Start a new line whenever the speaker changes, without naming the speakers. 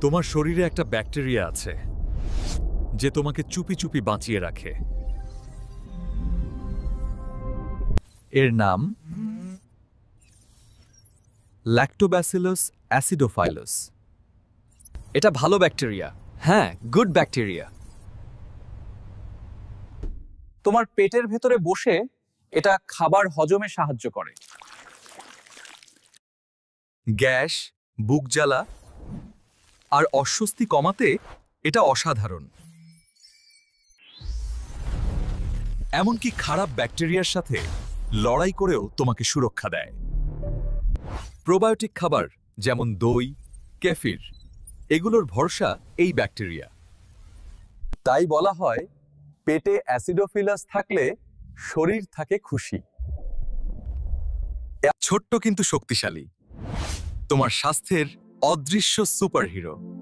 তোমার শরীরে একটা ব্যাকটেরিয়া আছে যে তোমাকে চুপি চুপি বাঁচিয়ে রাখে। এর নাম ল্যাক্টোব্যাসিলাস অ্যাসিডোফাইলাস।
এটা ভালো ব্যাকটেরিয়া। হ্যাঁ, গুড ব্যাকটেরিয়া।
তোমার পেটের ভেতরে বসে এটা খাবার হজমে সাহায্য করে।
গ্যাস, বুক জ্বালা আর অস্বস্তি কমাতে এটা অসাধারণ। এমনকি খারাপ ব্যাকটেরিয়ার সাথে লড়াই করেও তোমাকে সুরক্ষা দেয়। প্রোবায়োটিক খাবার যেমন দই, কেফির, এগুলোর ভরসা এই ব্যাকটেরিয়া।
তাই বলা হয়, পেটে অ্যাসিডোফিলাস থাকলে শরীর থাকে খুশি।
ছোট্ট কিন্তু শক্তিশালী, তোমার স্বাস্থ্যের অদৃশ্য সুপারহিরো।